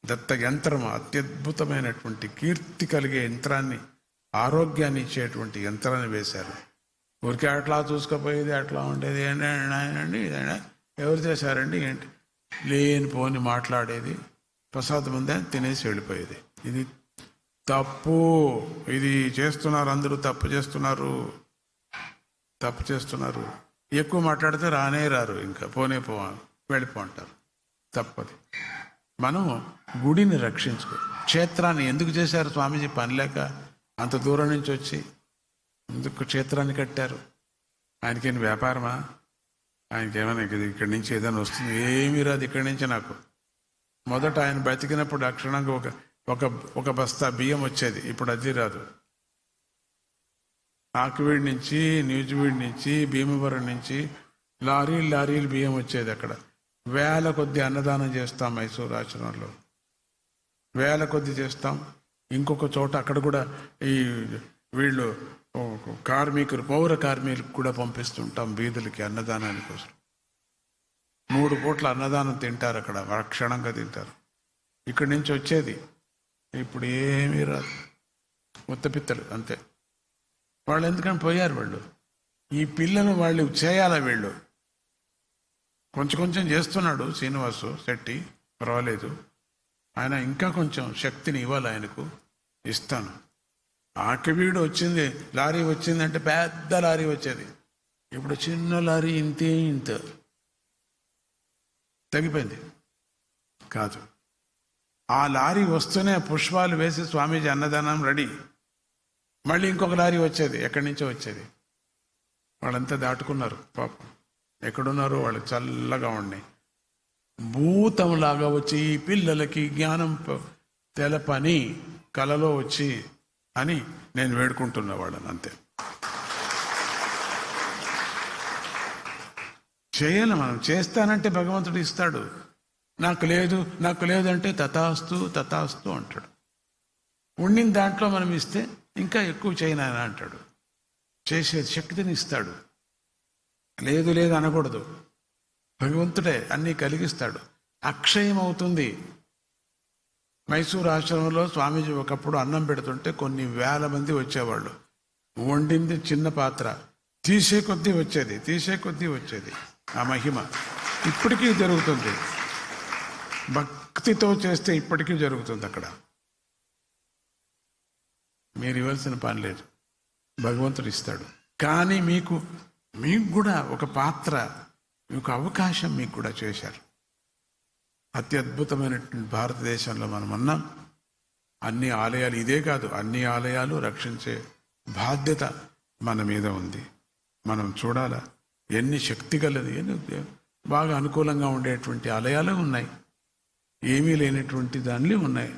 దత్త యంత్రం అత్యద్భుతమైనటువంటి కీర్తి కలిగే యంత్రాన్ని, ఆరోగ్యాన్ని ఇచ్చేటువంటి యంత్రాన్ని వేశారు. ఊరికే అట్లా చూసుకుపోయేది, అట్లా ఉండేది. ఏంటండి ఇదైనా ఎవరు చేశారండి, ఏంటి లేనిపోని మాట్లాడేది, ప్రసాదం ఉందే తినేసి వెళ్ళిపోయేది. ఇది తప్పు. ఇది చేస్తున్నారు, అందరూ తప్పు చేస్తున్నారు. ఎక్కువ మాట్లాడితే రారు, ఇంకా వెళ్ళిపో అంటారు. తప్పది. మనం గుడిని క్షేత్రాన్ని ఎందుకు చేశారు స్వామీజీ? పని లేక అంత దూరం నుంచి వచ్చి ఎందుకు క్షేత్రాన్ని కట్టారు? ఆయనకేం వ్యాపారమా? ఆయనకేమైనా ఇక్కడి నుంచి ఏదైనా వస్తుంది? ఏమీ రాదు ఇక్కడి నుంచి నాకు. మొదట ఆయన బతికినప్పుడు అక్షణంగా ఒక బస్తా బియ్యం వచ్చేది, ఇప్పుడు అది రాదు. ఆకువీడి నుంచి, న్యూజివీడి నుంచి, భీమవరం నుంచి లారీలు బియ్యం వచ్చేది. అక్కడ వేల కొద్ది అన్నదానం చేస్తాం. మైసూరు ఆశ్రమంలో వేల కొద్ది చేస్తాం. ఇంకొక చోట అక్కడ కూడా ఈ వీళ్ళు పౌర కార్మికులకు కూడా పంపిస్తుంటాం వీధులకి అన్నదానాని కోసం. 3 పూట్ల అన్నదానం తింటారు అక్కడ, క్షణంగా తింటారు. ఇక్కడి నుంచి వచ్చేది ఇప్పుడు ఏమీ రాదు, ఉత్తపిత్తలు అంతే. వాళ్ళు ఎందుకని పోయారు? వాళ్ళు ఈ పిల్లలు వాళ్ళు చేయాలా? వీళ్ళు కొంచెం చేస్తున్నాడు శ్రీనివాసు శెట్టి, పర్వాలేదు. ఆయన ఇంకా కొంచెం శక్తిని ఇవ్వాలి, ఆయనకు ఇస్తాను. ఆకివీడు వచ్చింది, లారీ వచ్చిందంటే పెద్ద లారీ వచ్చేది. ఇప్పుడు చిన్న లారీ ఇంత తగ్గిపోయింది కాదు. ఆ లారీ వస్తూనే పుష్పాలు వేసి స్వామీజీ అన్నదానం రెడీ. మళ్ళీ ఇంకొక లారీ వచ్చేది, ఎక్కడి నుంచో వచ్చేది. వాళ్ళంతా దాటుకున్నారు పాపం. ఎక్కడున్నారో వాళ్ళకి చల్లగా ఉన్నాయి. భూతంలాగా వచ్చి ఈ పిల్లలకి జ్ఞానం తెలపని కలలో వచ్చి అని నేను వేడుకుంటున్నా వాళ్ళని, అంతే. చేయాలి. మనం చేస్తానంటే భగవంతుడు ఇస్తాడు. నాకు లేదు అంటే తథాస్తు తథాస్తు అంటాడు. ఉండిన దాంట్లో మనం ఇస్తే ఇంకా ఎక్కువ చేయనా అంటాడు. చేసే శక్తిని ఇస్తాడు. లేదు అనకూడదు. భగవంతుడే అన్నీ కలిగిస్తాడు. అక్షయం అవుతుంది. మైసూరు ఆశ్రమంలో స్వామీజీ ఒకప్పుడు అన్నం పెడుతుంటే కొన్ని వేల మంది వచ్చేవాళ్ళు. వండింది చిన్న పాత్ర, తీసే కొద్దీ వచ్చేది. ఆ మహిమ ఇప్పటికీ జరుగుతుంది. భక్తితో చేస్తే ఇప్పటికీ జరుగుతుంది. అక్కడ మీరు ఇవ్వాల్సిన పని లేదు, భగవంతుడు ఇస్తాడు. కానీ మీకు కూడా ఒక పాత్ర, మీకు అవకాశం మీకు కూడా చేశారు. అత్యద్భుతమైనటువంటి భారతదేశంలో మనం ఉన్నాం. అన్ని ఆలయాలు, ఇదే కాదు అన్ని ఆలయాలు రక్షించే బాధ్యత మన మీద ఉంది. మనం చూడాలా ఎన్ని శక్తి గలది, ఎన్ని బాగా అనుకూలంగా ఉండేటువంటి ఆలయాలు ఉన్నాయి, ఏమీ లేనటువంటి దానిలో ఉన్నాయి.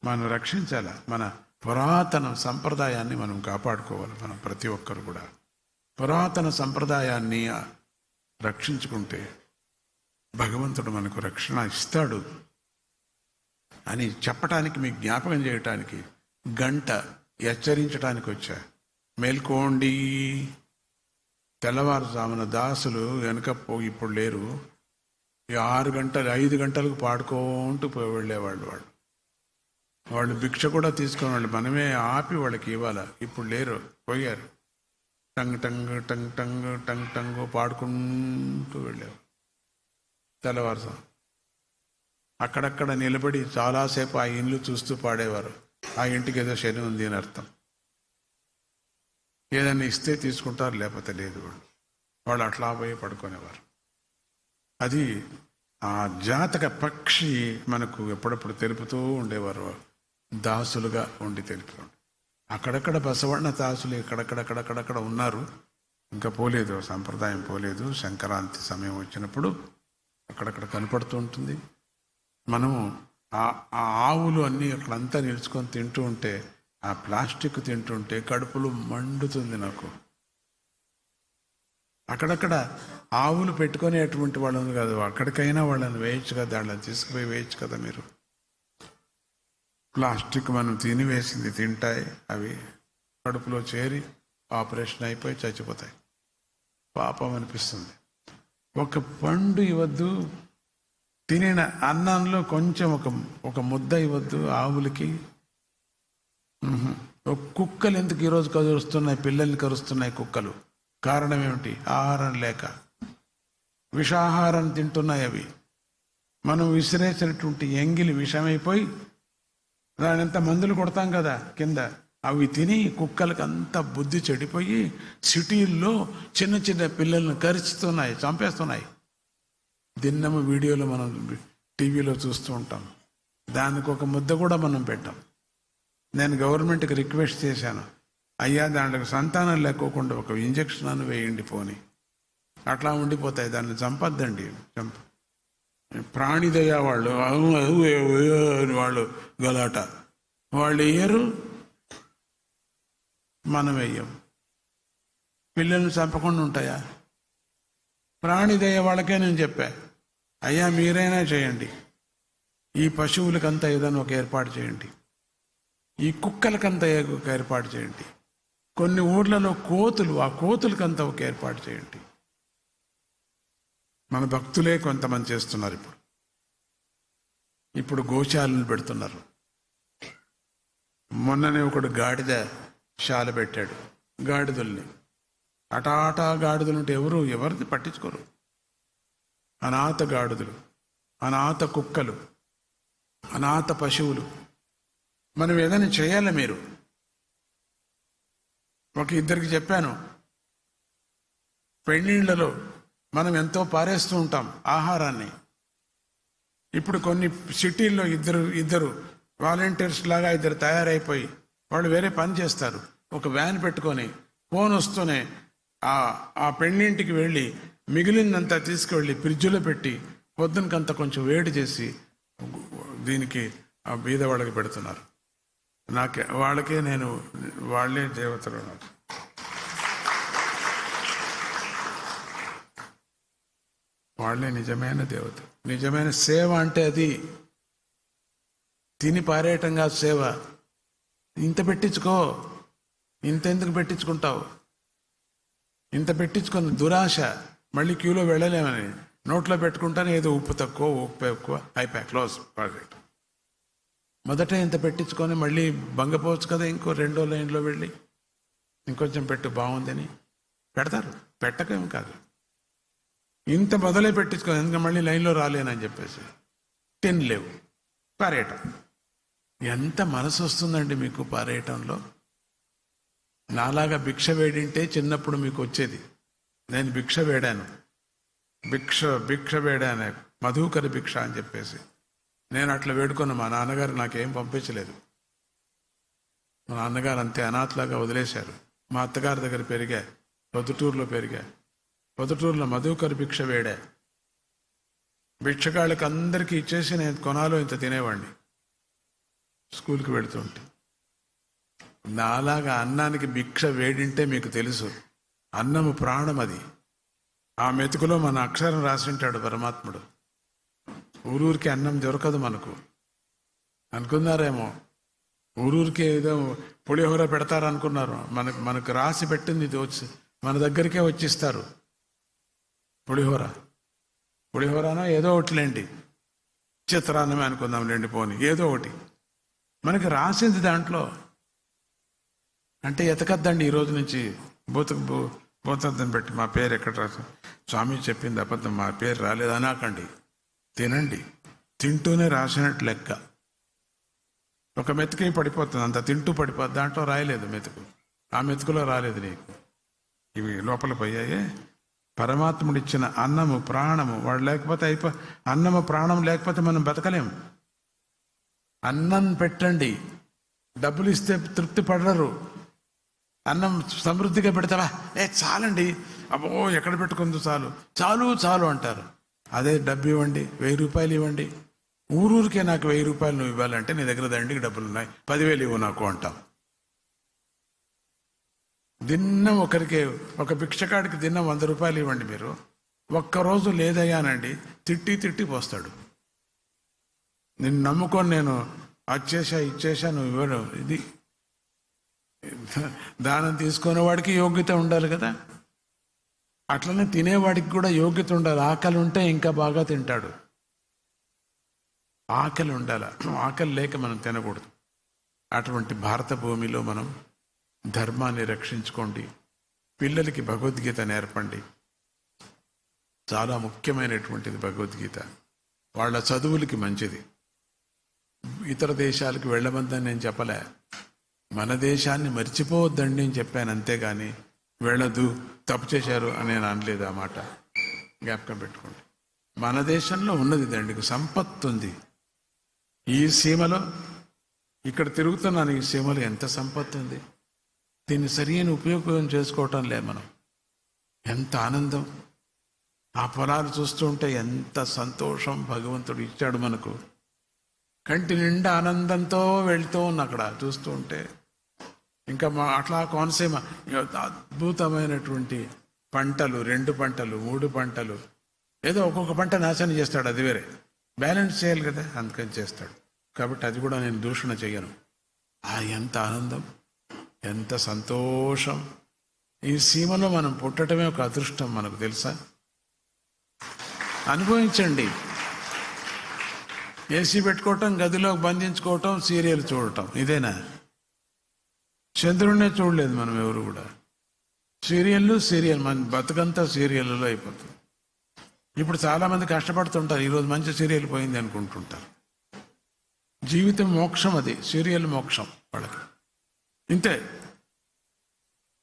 మనం రక్షించాలా. మన పురాతన సంప్రదాయాన్ని మనం కాపాడుకోవాలి. మనం ప్రతి ఒక్కరు కూడా పురాతన సంప్రదాయాన్ని రక్షించుకుంటే భగవంతుడు మనకు రక్షణ ఇస్తాడు అని చెప్పటానికి, మీకు జ్ఞాపకం చేయటానికి గంట హెచ్చరించడానికి వచ్చా. మేల్కోండి. తెల్లవారుజామున దాసులు వెనక ఇప్పుడు లేరు. 6 గంటలు 5 గంటలకు పాడుకుంటూ వెళ్ళేవాళ్ళు. వాళ్ళు భిక్ష కూడా తీసుకునేవాళ్ళు. మనమే ఆపి వాళ్ళకి ఇవ్వాలి. ఇప్పుడు లేరు, పోయారు. Tongue tongue tongue tongue tongue tongue పాడుకుంటూ వెళ్ళేవారు తెల్లవారుజాము. అక్కడక్కడ నిలబడి చాలాసేపు ఆ ఇల్లు చూస్తూ పాడేవారు. ఆ ఇంటికి ఏదో శని ఉంది అని అర్థం. ఏదైనా ఇస్తే తీసుకుంటారు, లేకపోతే లేదు. వాళ్ళు అట్లా పోయి పడుకునేవారు. అది ఆ జాతక పక్షి మనకు ఎప్పుడప్పుడు తెలుపుతూ ఉండేవారు. దాసులుగా ఉండి తెలుపుతూ. అక్కడక్కడ బసవಣ್ణ దాసులు అక్కడక్కడ ఉన్నారు. ఇంకా పోలేదు, సంప్రదాయం పోలేదు. సంక్రాంతి సమయం వచ్చినప్పుడు అక్కడక్కడ కనపడుతూ ఉంటుంది. మనము ఆ ఆవులు అన్నీ అక్కడంతా నిలుచుకొని తింటూ ఉంటే, ఆ ప్లాస్టిక్ తింటుంటే కడుపులో మండుతుంది నాకు. అక్కడక్కడ ఆవులు పెట్టుకునేటువంటి వాళ్ళని కాదు, అక్కడికైనా వాళ్ళని వేయచ్చు కదా, వాళ్ళని తీసుకుపోయి వేయచ్చు కదా మీరు. ప్లాస్టిక్ మనం తినివేసింది తింటాయి, అవి కడుపులో చేరి ఆపరేషన్ అయిపోయి చచ్చిపోతాయి. పాపం అనిపిస్తుంది. ఒక పండు ఇవ్వద్దు, తినిన అన్నంలో కొంచెం ఒక ముద్ద ఇవ్వద్దు ఆవులకి. కుక్కలు ఎందుకు ఈరోజు కరుస్తున్నాయి, పిల్లల్ని కరుస్తున్నాయి కుక్కలు. కారణం ఏమిటి? ఆహారం లేక విషాహారం తింటున్నాయి అవి. మనం విసిరేసినటువంటి ఎంగిలి విషమైపోయి దానంతా మందులు కొడతాం కదా కింద, అవి తిని కుక్కలకు అంతా బుద్ధి చెడిపోయి సిటీల్లో చిన్న చిన్న పిల్లల్ని కరుస్తున్నాయి, చంపేస్తున్నాయి. దిన్నము వీడియోలో మనం టీవీలో చూస్తూ ఉంటాం. దానికి ఒక ముద్ద కూడా మనం పెట్టాం. నేను గవర్నమెంట్కి రిక్వెస్ట్ చేశాను, అయ్యా దాంట్లో సంతానం లేకోకుండా ఒక ఇంజక్షన్ అని వేయండి పోని. అట్లా ఉండిపోతాయి, దాన్ని చంపద్దండి. ప్రాణిదయ వాళ్ళు వాళ్ళు గలాట, వాళ్ళు వేయరు, మనం వేయం. పిల్లల్ని చంపకుండా ఉంటాయా? ప్రాణిదయ వాళ్ళకే నేను చెప్పా, అయ్యా మీరైనా చేయండి, ఈ పశువులకంతా ఏదైనా ఒక ఏర్పాటు చేయండి, ఈ కుక్కలకంతా ఒక ఏర్పాటు చేయండి, కొన్ని ఊర్లలో కోతులు, ఆ కోతులకంతా ఒక ఏర్పాటు చేయండి. మన భక్తులే కొంతమంది చేస్తున్నారు. ఇప్పుడు గోశాలను పెడుతున్నారు. మొన్ననే ఒకడు గాడిద శాల పెట్టాడు. గాడిదల్ని అటాటా గాడిదలు ఉంటే ఎవరిది పట్టించుకోరు. అనాథ గాడిదలు, అనాథ కుక్కలు, అనాథ పశువులు. మనం ఏదైనా చేయాలి. మీరు ఒక ఇద్దరికి చెప్పాను, పెళ్ళిళ్ళలో మనం ఎంతో పారేస్తూ ఉంటాం ఆహారాన్ని. ఇప్పుడు కొన్ని సిటీల్లో ఇద్దరు వాలంటీర్స్ లాగా ఇద్దరు తయారైపోయి వాళ్ళు వేరే పని చేస్తారు. ఒక వ్యాన్ పెట్టుకొని ఫోన్ వస్తూనే ఆ పెళ్ళింటికి వెళ్ళి మిగిలినంతా తీసుకువెళ్ళి ఫ్రిడ్జ్లో పెట్టి పొద్దునకంతా కొంచెం వేడి చేసి దీనికి ఆ బీద వాళ్ళకి పెడుతున్నారు. వాళ్ళే దేవతలు. వాళ్ళే నిజమైన దేవత. నిజమైన సేవ అంటే అది తిని పారేయటం కాదు సేవ. ఇంత పెట్టించుకో, ఇంతెందుకు పెట్టించుకుంటావు? ఇంత పెట్టించుకొని దురాశ, మళ్ళీ క్యూలో వెళ్ళలేమని నోట్లో పెట్టుకుంటాను, ఏదో ఉప్పు తక్కువ, ఉప్పు ఎక్కువ, అయిపోయా, క్లోజ్ ప్రాజెక్ట్. మొదట ఇంత పెట్టించుకొని మళ్ళీ బంగపోవచ్చు కదా, ఇంకో రెండో లైన్లో వెళ్ళి ఇంకొంచెం పెట్టు బాగుందని పెడతారు. పెట్టకేం కాదు, ఇంత మొదలే పెట్టించుకో, ఎందుకంటే మళ్ళీ లైన్లో రాలేనని చెప్పేసి తినలేవు, పారేయటం. ఎంత మనసు వస్తుందండి మీకు పారేయటంలో? నాలాగా భిక్ష వేడింటే చిన్నప్పుడు మీకు వచ్చేది. నేను భిక్ష వేడాను, భిక్ష వేడాను, మధుకర భిక్ష అని చెప్పేసి. నేను అట్లా వేడుకున్న మా నాన్నగారు నాకేం పంపించలేదు. మా నాన్నగారు అంతే అనాథలాగా వదిలేశారు. మా అత్తగారి దగ్గర పెరిగా, పొద్దుటూరులో పెరిగా. పొద్దుటూరులో మధుకర భిక్ష వేడా. భిక్షగాళ్ళకి అందరికీ ఇచ్చేసి నేను కొనాలో ఇంత తినేవాడిని స్కూల్కి వెళుతుంటే. నాలాగా అన్నానికి భిక్ష వేడింటే మీకు తెలుసు, అన్నము ప్రాణం. అది ఆ మెతుకులో మన అక్షరం రాసింటాడు పరమాత్ముడు. ఊరూరికి అన్నం దొరకదు మనకు అనుకున్నారేమో. ఊరూరికి ఏదో పులిహోర పెడతారనుకున్నారు. మనకు రాసి పెట్టింది ఇది వచ్చి మన దగ్గరికే వచ్చిస్తారు. పులిహోరనో ఏదో ఒకటిలేండి, చిత్రాన్నమే అనుకుందాం లేండి, పోని ఏదో ఒకటి మనకి రాసింది దాంట్లో. అంటే ఎతకద్దండి ఈరోజు నుంచి. భూతద్దం పెట్టి మా పేరు ఎక్కడ రాసు, స్వామి చెప్పింది అబద్ధం, మా పేరు రాలేదు అనాకండి. తినండి, తింటూనే రాసినట్టు లెక్క. ఒక మెతుకు పడిపోతుంది, అంత తింటూ పడిపోతుంది. దాంట్లో రాయలేదు మెతుకు, ఆ మెతుకులో రాలేదు నీకు. ఇవి లోపల పోయాయే. పరమాత్ముడిచ్చిన అన్నము ప్రాణము, వాడు లేకపోతే అన్నము ప్రాణం లేకపోతే మనం బతకలేము. అన్నం పెట్టండి, డబ్బులు ఇస్తే తృప్తి పడరు. అన్నం సమృద్ధిగా పెడతావా, చాలండి, అబ్బో ఎక్కడ పెట్టుకుందో చాలు చాలు చాలు అంటారు. అదే డబ్బు ఇవ్వండి, 1000 రూపాయలు ఇవ్వండి, ఊరూరికే నాకు 1000 రూపాయలు నువ్వు ఇవ్వాలంటే నీ దగ్గర దండికి డబ్బులు ఉన్నాయి, 10,000 ఇవ్వు నాకు అంటాం. దిన్నం ఒకరికి, ఒక భిక్షకాడికి దిన్నం 100 రూపాయలు ఇవ్వండి మీరు. ఒక్కరోజు లేదయ్యానండి, తిట్టి పోస్తాడు. నిన్ను నమ్ముకొని నేను ఇచ్చేసా నువ్వు ఇవ్వడం. ఇది దానం తీసుకునే వాడికి యోగ్యత ఉండాలి కదా, అట్లనే తినేవాడికి కూడా యోగ్యత ఉండాలి. ఆకలి ఉంటే ఇంకా బాగా తింటాడు. ఆకలి ఉండాలి, ఆకలి లేక మనం తినకూడదు. అటువంటి భారత భూమిలో మనం ధర్మాన్ని రక్షించుకోండి, పిల్లలకి భగవద్గీత నేర్పండి. చాలా ముఖ్యమైనటువంటిది భగవద్గీత, వాళ్ళ చదువులకి మంచిది. ఇతర దేశాలకు వెళ్ళమందని నేను చెప్పలే, మన దేశాన్ని మర్చిపోవద్దండి అని చెప్పాను, అంతేగాని వెళ్ళదు తప్పు చేశారు అని నేను అనలేదు. ఆ మాట జ్ఞాపకం పెట్టుకోండి. మన దేశంలో ఉన్నది దండికి సంపత్తు ఉంది. ఈ సీమలో ఇక్కడ తిరుగుతున్నాను, ఈ సీమలో ఎంత సంపత్తు ఉంది. దీన్ని సరైన ఉపయోగం చేసుకోవటం లే మనం. ఎంత ఆనందం, ఆ పొలాలు చూస్తూ ఉంటే ఎంత సంతోషం భగవంతుడు ఇచ్చాడు మనకు. కంటి నిండా ఆనందంతో వెళ్తూ ఉన్న అక్కడ చూస్తూ ఉంటే. ఇంకా అట్లా కోనసీమ అద్భుతమైనటువంటి పంటలు, 2 పంటలు 3 పంటలు, ఏదో ఒక్కొక్క పంట నాశనం చేస్తాడు, అది వేరే. బ్యాలెన్స్ చేయాలి కదా, అందుకని చేస్తాడు. కాబట్టి అది కూడా నేను దూషణ చేయను. ఎంత ఆనందం, ఎంత సంతోషం. ఈ సీమలో మనం పుట్టడమే ఒక అదృష్టం, మనకు తెలుసా? అనుభవించండి. ఏసీ పెట్టుకోవటం, గదిలో బంధించుకోవటం, సీరియల్ చూడటం, ఇదేనా? చంద్రుడినే చూడలేదు మనం ఎవరు కూడా. సీరియల్ మన బతుకంతా సీరియల్లో అయిపోతుంది. ఇప్పుడు చాలామంది కష్టపడుతుంటారు, ఈరోజు మంచి సీరియల్ పోయింది అనుకుంటుంటారు. జీవితం మోక్షం, అది సీరియల్ మోక్షం వాళ్ళకి. ఇంతే,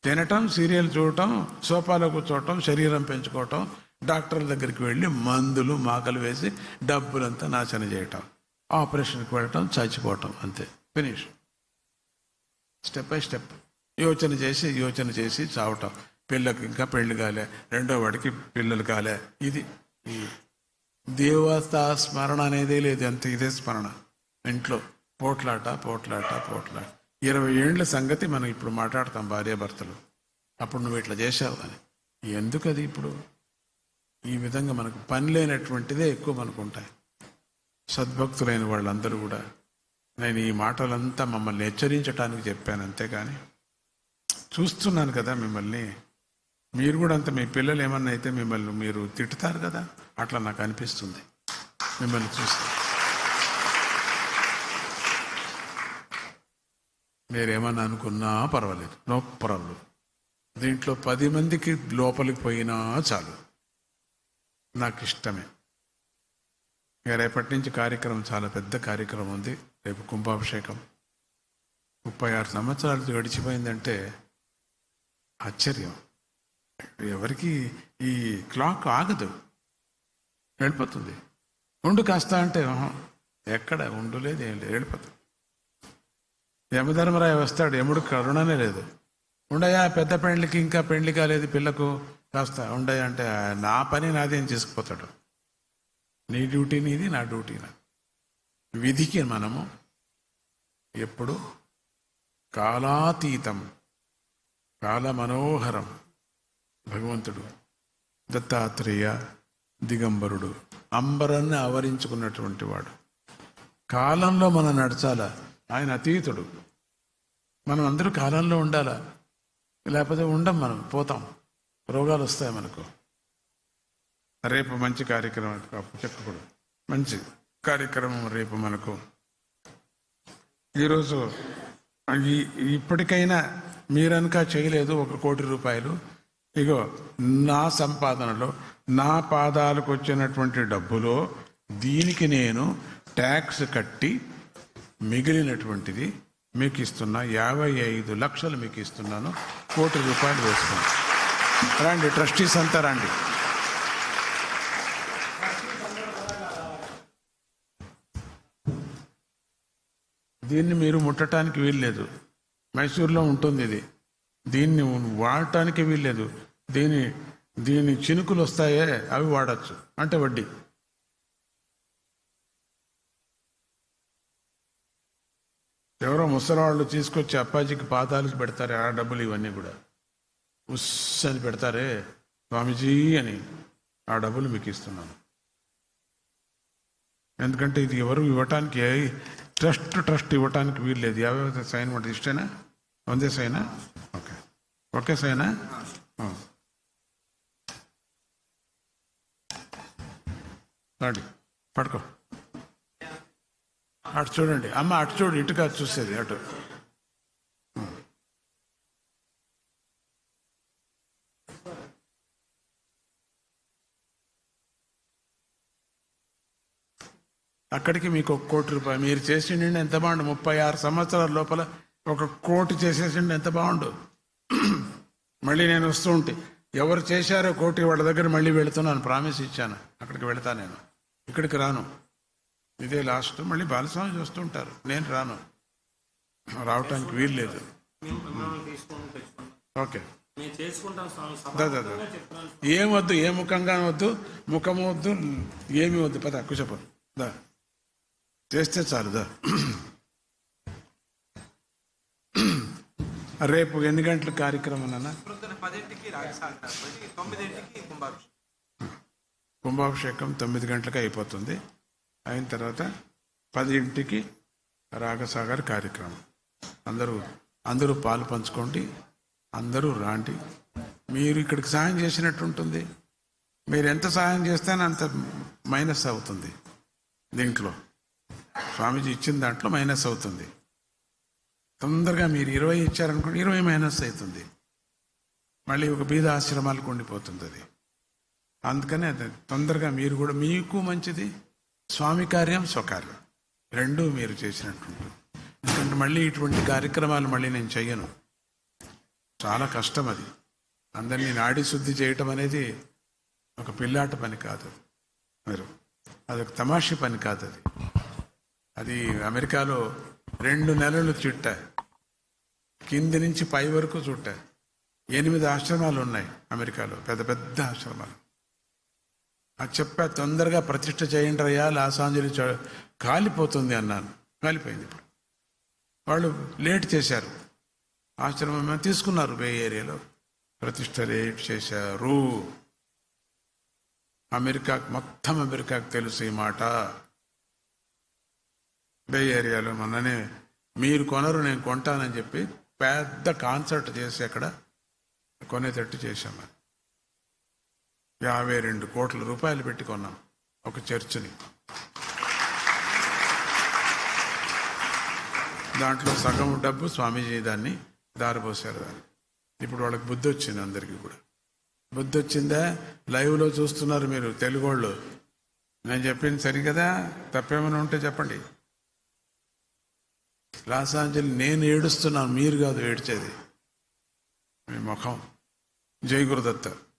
తినటం, సీరియల్ చూడటం, సోఫాలో కూర్చోవటం, శరీరం పెంచుకోవటం, డాక్టర్ల దగ్గరికి వెళ్ళి మందులు మాకలు వేసి డబ్బులంతా నాశనం చేయటం, ఆపరేషన్కి వెళ్ళటం, చచ్చిపోవటం, అంతే, ఫినిష్. స్టెప్ బై స్టెప్ యోచన చేసి చావటం. పిల్లకి ఇంకా పెళ్లి కాలే, రెండో వాడికి పిల్లలు కాలే. ఇది ఈ దేవతా స్మరణ అనేదే లేదు, అంత ఇదే స్మరణ. ఇంట్లో పోట్లాట 20 ఏళ్ల సంగతి మనం ఇప్పుడు మాట్లాడతాం భార్యాభర్తలు. అప్పుడు నువ్వు ఇట్లా చేశావు అని. ఎందుకు అది ఇప్పుడు? ఈ విధంగా మనకు పని లేనటువంటిదే ఎక్కువ మనకు ఉంటాయి. సద్భక్తులైన వాళ్ళందరూ కూడా, నేను ఈ మాటలంతా మమ్మల్ని హెచ్చరించడానికి చెప్పాను, అంతేగాని చూస్తున్నాను కదా మిమ్మల్ని. మీరు కూడా అంత, మీ పిల్లలు ఏమన్నా అయితే మిమ్మల్ని మీరు తిట్టుతారు కదా, అట్లా నాకు అనిపిస్తుంది మిమ్మల్ని చూస్తే. మీరేమన్నా అనుకున్నా పర్వాలేదు, నో ప్రాబ్లం. దీంట్లో 10 మందికి లోపలికి పోయినా చాలు, నాకు ఇష్టమే. ఇక రేపటి నుంచి కార్యక్రమం, చాలా పెద్ద కార్యక్రమం ఉంది. రేపు కుంభాభిషేకం. 36 సంవత్సరాలు గడిచిపోయిందంటే ఆశ్చర్యం. ఎవరికి ఈ క్లాక్ ఆగదు, వెళ్ళిపోతుంది. ఉండు కాస్త అంటే ఎక్కడ ఉండు లేదు, ఏం లేదు, వెళ్ళిపోతుంది. యమధర్మరాయ వస్తాడు, యముడు కరుణనే లేదు. ఉండయా పెద్ద పెండ్లికి ఇంకా పెండ్లి కాలేదు పిల్లకు, కాస్త ఉండయా అంటే నా పని నాది అని చేసుకుపోతాడు. నీ డ్యూటీ నీది, నా డ్యూటీ నాది. విధికి మనము ఎప్పుడు కాలాతీతం, కాల మనోహరం భగవంతుడు దత్తాత్రేయ దిగంబరుడు, అంబరాన్ని ఆవరించుకున్నటువంటి వాడు. కాలంలో మనం నడచాలా, ఆయన అతీతుడు. మనం అందరూ కాలంలో ఉండాలా, లేకపోతే ఉండం, మనం పోతాం, రోగాలు వస్తాయి మనకు. రేపు మంచి కార్యక్రమం చెప్పకూడదు, మంచి కార్యక్రమం రేపు మనకు. ఈరోజు ఇప్పటికైనా మీరనక చేయలేదు 1 కోటి రూపాయలు, ఇగో నా సంపాదనలో నా పాదాలకు వచ్చినటువంటి డబ్బులో దీనికి నేను ట్యాక్స్ కట్టి మిగిలినటువంటిది మీకు ఇస్తున్నా, 55 లక్షలు మీకు ఇస్తున్నాను, 1 కోటి రూపాయలు వేసుకోండి. రండి ట్రస్టీస్ అంతా రండి. దీన్ని మీరు ముట్టడానికి వీల్లేదు, మైసూర్లో ఉంటుంది ఇది. దీన్ని వాడటానికి వీల్లేదు. దీని చినుకులు వస్తాయే అవి వాడచ్చు, అంటే వడ్డీ. ఎవరో ముసలివాళ్ళు తీసుకొచ్చి అప్పాజీకి పాదాలకు పెడతారే ఆ డబ్బులు, ఇవన్నీ కూడా ఉస్ అని పెడతారే స్వామీజీ అని, ఆ డబ్బులు మీకు ఇస్తున్నాను. ఎందుకంటే ఇది ఎవరు ఇవ్వటానికి, ట్రస్ట్ ఇవ్వటానికి వీల్లేదు. 50 సైన్ ఉంటుంది, ఇష్టేనా? వందే సైనా? ఓకే సైనా? రండి పడుకో. అటు చూడండి అమ్మ, అటు చూడు, ఇటు కాదు చూసేది, అటు. అక్కడికి మీకు 1 కోటి రూపాయలు మీరు చేసిండి ఎంత బాగుండు. 36 సంవత్సరాల లోపల 1 కోటి చేసేసిండి ఎంత బాగుండు. మళ్ళీ నేను వస్తూ ఉంటే ఎవరు చేశారో 1 కోటి వాళ్ళ దగ్గర మళ్ళీ వెళుతున్నాను, ప్రామిస్ ఇచ్చాను. అక్కడికి వెళతా నేను, ఇక్కడికి రాను. ఇదే లాస్ట్. మళ్ళీ బాలస్వామి చూస్తూ ఉంటారు, నేను రాను, రావటానికి వీలు లేదు. ఓకే ఏం వద్దు, ఏ ముఖంగా వద్దు, ముఖము వద్దు, ఏమి వద్దు. పద కూర్చోపో, దా చేస్తే చాలు దా. రేపు ఎన్ని గంటల కార్యక్రమం అన్న? కుంభాభిషేకం 9 గంటలకు అయిపోతుంది. అయిన తర్వాత 10ంటికి రాగసాగర్ కార్యక్రమం. అందరూ పాలు పంచుకోండి, అందరూ రాండి. మీరు ఇక్కడికి సాయం చేసినట్టు ఉంటుంది. మీరు ఎంత సాయం చేస్తేనే అంత మైనస్ అవుతుంది. దీంట్లో స్వామీజీ ఇచ్చిన దాంట్లో మైనస్ అవుతుంది. తొందరగా మీరు 20 ఇచ్చారనుకోండి, 20 మైనస్ అవుతుంది. మళ్ళీ ఒక బీద ఆశ్రమాలకు ఉండిపోతుంది అది. అందుకని అది తొందరగా మీరు కూడా, మీకు మంచిది, స్వామి కార్యం స్వకార్యం రెండూ మీరు చేసినట్టుంటుంది. ఎందుకంటే మళ్ళీ ఇటువంటి కార్యక్రమాలు మళ్ళీ నేను చెయ్యను, చాలా కష్టం అది. అందరినీ నాడీ శుద్ధి చేయటం అనేది ఒక పిల్లాట పని కాదు, మీరు అదొక తమాషి పని కాదు. అది అమెరికాలో 2 నెలలు చుట్టా, కింది నుంచి పై వరకు చుట్టా. 8 ఆశ్రమాలు ఉన్నాయి అమెరికాలో, పెద్ద పెద్ద ఆశ్రమాలు. అది చెప్పా, తొందరగా ప్రతిష్ఠ చేయండి అయ్యా, లాస్ ఏంజెలిస్ కాలిపోతుంది అన్నాను. కాలిపోయింది. ఇప్పుడు వాళ్ళు లేట్ చేశారు, ఆశ్రమం తీసుకున్నారు బే ఏరియాలో, ప్రతిష్ఠ లేట్ చేశారు. మొత్తం అమెరికాకు తెలుసు ఈ మాట. బే ఏరియాలో మొన్ననే మీరు కొనరు నేను కొంటానని చెప్పి పెద్ద కాన్సర్ట్ చేసి అక్కడ కొనేటట్టు చేశాము. 52 కోట్ల రూపాయలు పెట్టి కొన్నాం ఒక చర్చిని. దాంట్లో సగం డబ్బు స్వామీజీ దాన్ని దారిపోసారు. దాన్ని ఇప్పుడు వాళ్ళకి బుద్ధి వచ్చింది. అందరికీ కూడా బుద్ధి వచ్చిందా? లైవ్లో చూస్తున్నారు మీరు తెలుగు వాళ్ళు. నేను చెప్పింది సరి కదా? తప్పేమైనా ఉంటే చెప్పండి. లాస్ ఏంజల్స్ నేను ఏడుస్తున్నాను, మీరు కాదు ఏడ్చేది. మీ ముఖం. జై గురుదత్త.